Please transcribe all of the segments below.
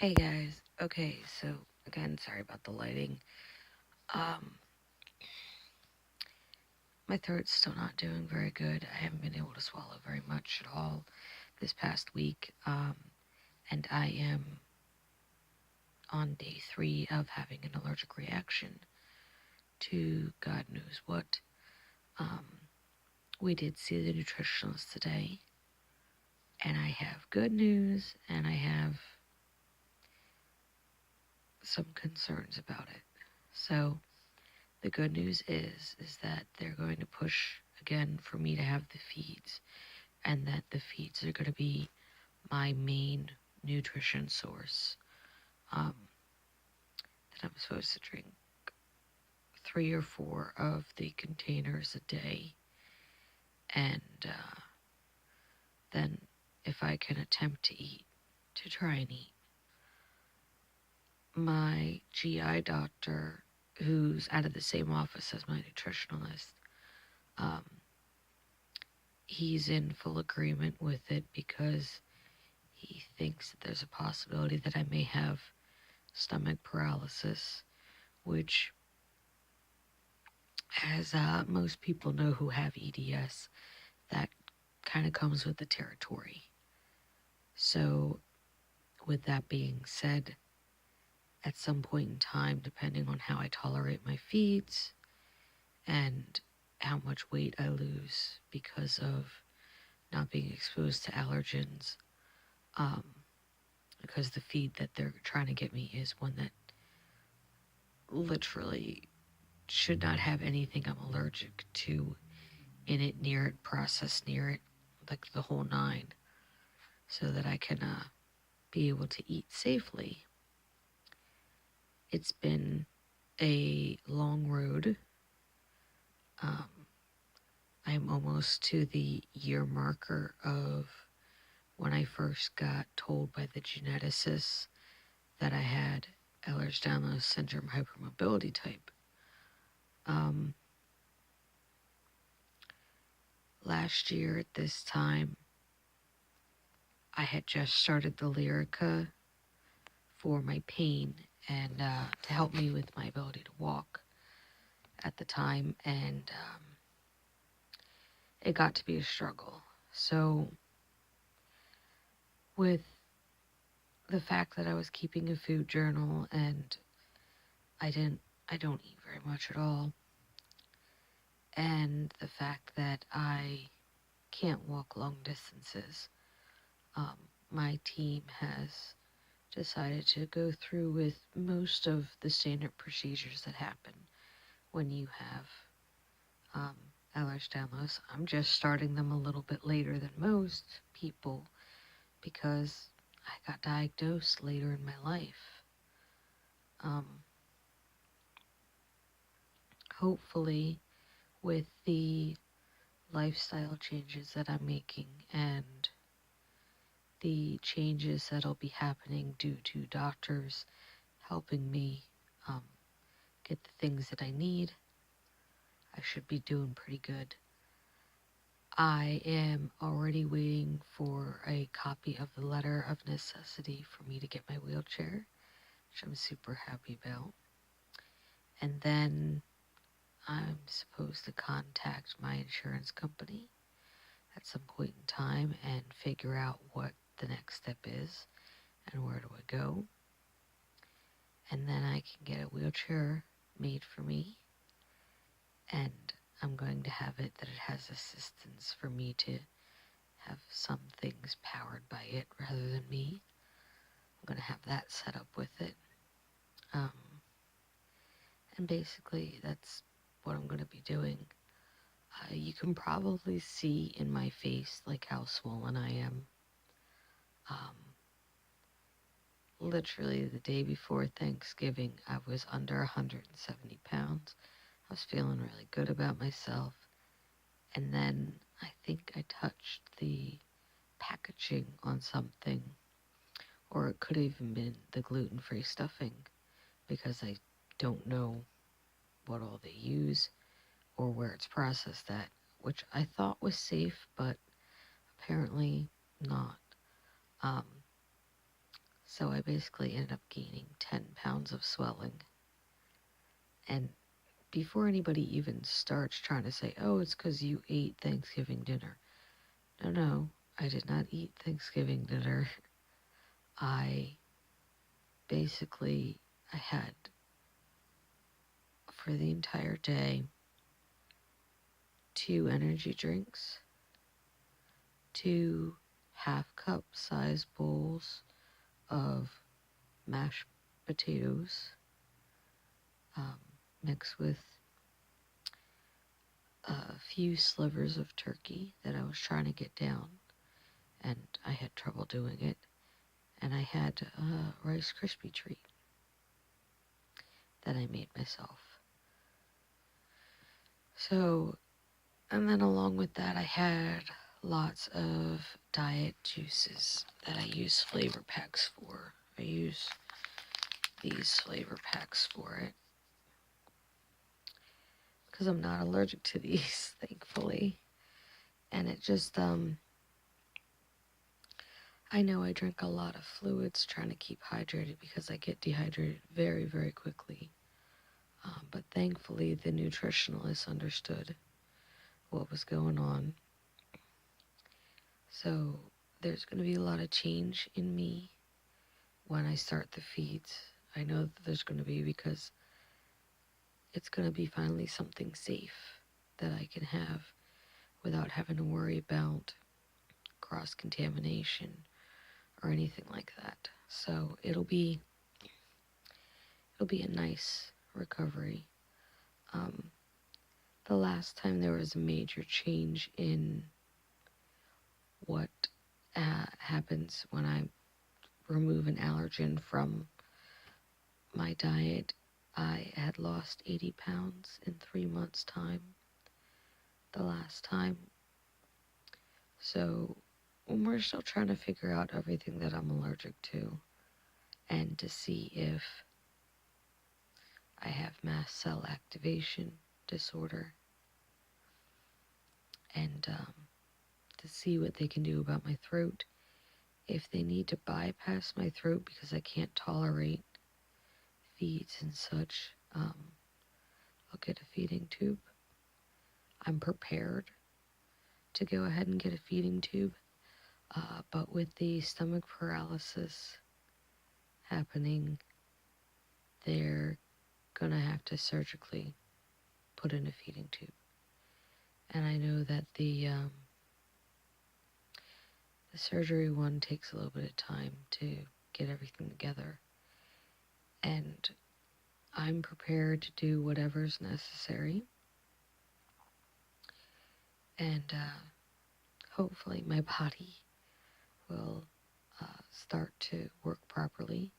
Hey guys, okay, so again, sorry about the lighting. Um, my throat's still not doing very good. I haven't been able to swallow very much at all this past week. And I am on day 3 of having an allergic reaction to God knows what. Um, we did see the nutritionist today, and I have good news and I have some concerns about it. So, the good news is that they're going to push again for me to have the feeds, and that the feeds are going to be my main nutrition source. Um, that I'm supposed to drink 3 or 4 of the containers a day, and then if I can attempt to try and eat. My GI doctor, who's out of the same office as my nutritionalist, um, he's in full agreement with it because he thinks that there's a possibility that I may have stomach paralysis, which, as most people know who have EDS, that kind of comes with the territory. So, with that being said, at some point in time, depending on how I tolerate my feeds and how much weight I lose because of not being exposed to allergens, um, because the feed that they're trying to get me is one that literally should not have anything I'm allergic to in it, near it, processed near it, like the whole nine, so that I can be able to eat safely. It's been a long road. Um, I'm almost to the year marker of when I first got told by the geneticist that I had Ehlers-danlos syndrome hypermobility type. Um, Last year at this time, I had just started the Lyrica for my pain and to help me with my ability to walk at the time, and it got to be a struggle. So, with the fact that I was keeping a food journal and I didn't, I don't eat very much at all, and the fact that I can't walk long distances, um, my team has decided to go through with most of the standard procedures that happen when you have um, Ehlers-danlos. I'm just starting them a little bit later than most people because I got diagnosed later in my life. Um, Hopefully, with the lifestyle changes that I'm making and the changes that'll be happening due to doctors helping me um, get the things that I need, I should be doing pretty good. I am already waiting for a copy of the letter of necessity for me to get my wheelchair, which I'm super happy about. And then I'm supposed to contact my insurance company at some point in time and figure out what the next step is and where do I go. And then I can get a wheelchair made for me, and I'm going to have it that it has assistance for me to have some things powered by it rather than me. I'm going to have that set up with it. Um, and basically, that's what I'm going to be doing. You can probably see in my face like how swollen I am. Um, Literally the day before Thanksgiving, I was under 170 pounds. I was feeling really good about myself. And then I think I touched the packaging on something, or it could have even been the gluten-free stuffing, because I don't know what all they use or where it's processed at, which I thought was safe, but apparently not. Um, So I basically ended up gaining 10 pounds of swelling. And before anybody even starts trying to say, oh, it's because you ate Thanksgiving dinner. No, I did not eat Thanksgiving dinner. I had, for the entire day, 2 energy drinks, 2 half-cup size bowls of mashed potatoes, mixed with a few slivers of turkey that I was trying to get down, and I had trouble doing it. And I had a Rice Krispie treat that I made myself. So, and then along with that, I had lots of diet juices that I use flavor packs for. I use these flavor packs for it because I'm not allergic to these, thankfully. And it just, I know I drink a lot of fluids trying to keep hydrated because I get dehydrated very, very quickly. But thankfully, the nutritionalist understood what was going on. So there's going to be a lot of change in me when I start the feeds. I know that there's going to be, because it's going to be finally something safe that I can have without having to worry about cross-contamination or anything like that. So it'll be a nice recovery. The last time there was a major change in what happens when I remove an allergen from my diet, I had lost 80 pounds in 3 months' time the last time. So we're still trying to figure out everything that I'm allergic to and to see if I have mast cell activation disorder, and to see what they can do about my throat. If they need to bypass my throat because I can't tolerate feeds and such, I'll get a feeding tube. I'm prepared to go ahead and get a feeding tube, but with the stomach paralysis happening, they're gonna have to surgically put in a feeding tube. And I know that the surgery one takes a little bit of time to get everything together, and I'm prepared to do whatever's necessary, and hopefully my body will start to work properly.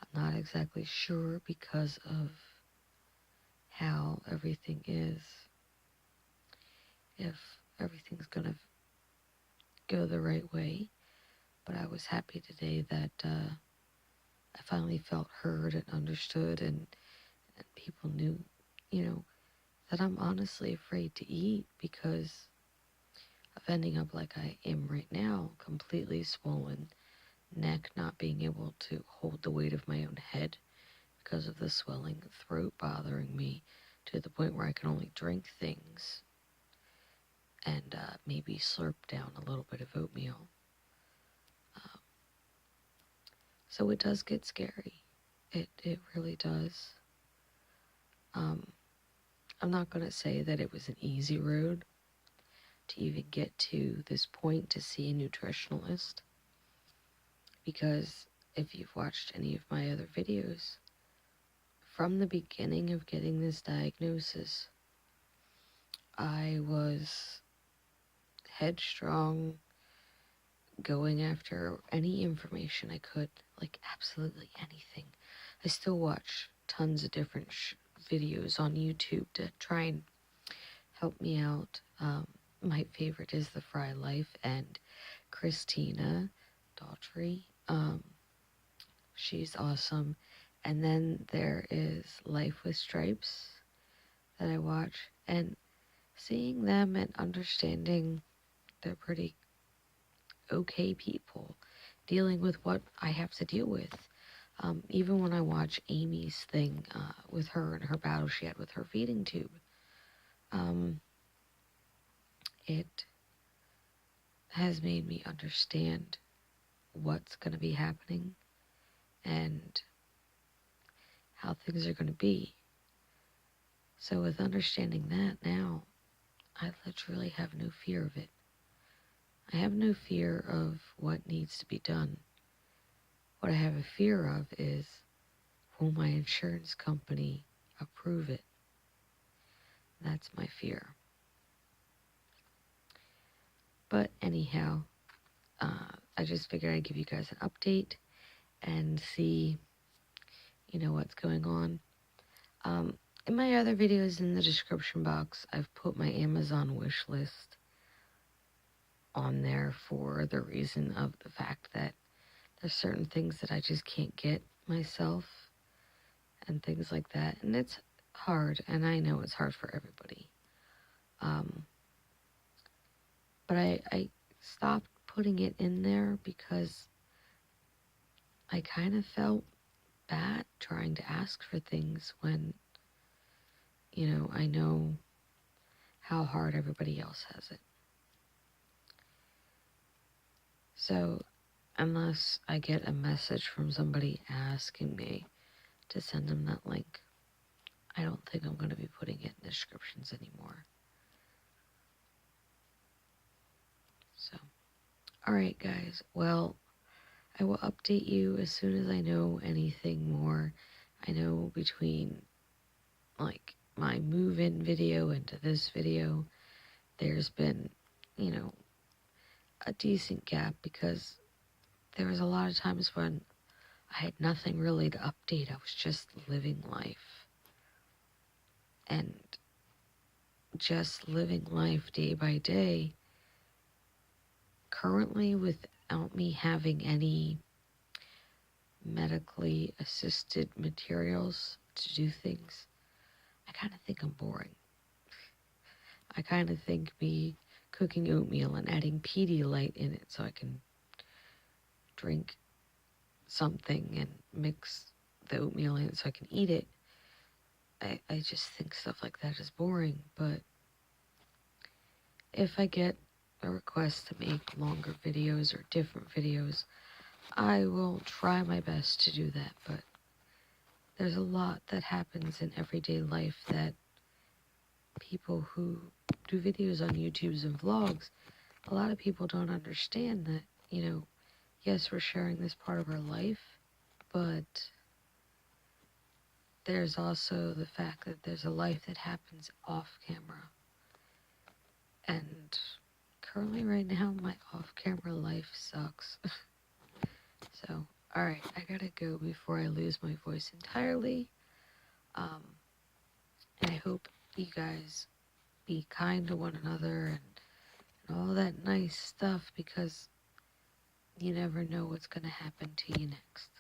I'm not exactly sure because of how everything is, if everything's gonna go the right way, but I was happy today that I finally felt heard and understood, and people knew, that I'm honestly afraid to eat because of ending up like I am right now, completely swollen, neck not being able to hold the weight of my own head because of the swelling, throat bothering me to the point where I can only drink things and maybe slurp down a little bit of oatmeal. So it does get scary. It really does. I'm not going to say that it was an easy road to even get to this point to see a nutritionalist, because if you've watched any of my other videos, from the beginning of getting this diagnosis, I was headstrong, going after any information I could, like absolutely anything. I still watch tons of different videos on YouTube to try and help me out. My favorite is The Fry Life, and Christina Daughtry. She's awesome. And then there is Life with Stripes that I watch, and seeing them and understanding they're pretty okay people dealing with what I have to deal with. Even when I watch Amy's thing with her and her battle she had with her feeding tube, it has made me understand what's going to be happening and how things are going to be. So with understanding that now, I literally have no fear of it. I have no fear of what needs to be done. What I have a fear of is, will my insurance company approve it? That's my fear. But anyhow, I just figured I'd give you guys an update and see, what's going on. In my other videos in the description box, I've put my Amazon wish list on there for the reason of the fact that there's certain things that I just can't get myself and things like that. And it's hard, and I know it's hard for everybody. But I stopped putting it in there because I kind of felt bad trying to ask for things when, I know how hard everybody else has it. So, unless I get a message from somebody asking me to send them that link, I don't think I'm going to be putting it in descriptions anymore. So, alright guys, well, I will update you as soon as I know anything more. I know between, like, my move-in video into this video, there's been, a decent gap because there was a lot of times when I had nothing really to update. I was just living life. And just living life day by day, currently without me having any medically assisted materials to do things, I kind of think I'm boring. I kind of think me cooking oatmeal and adding Pedialyte in it so I can drink something and mix the oatmeal in it so I can eat it. I just think stuff like that is boring, but if I get a request to make longer videos or different videos, I will try my best to do that, but there's a lot that happens in everyday life that people who do videos on YouTubes and vlogs, a lot of people don't understand that, yes, we're sharing this part of our life, but there's also the fact that there's a life that happens off camera. And currently right now, my off-camera life sucks. So, alright, I gotta go before I lose my voice entirely. And I hope you guys be kind to one another and all that nice stuff, because you never know what's gonna happen to you next.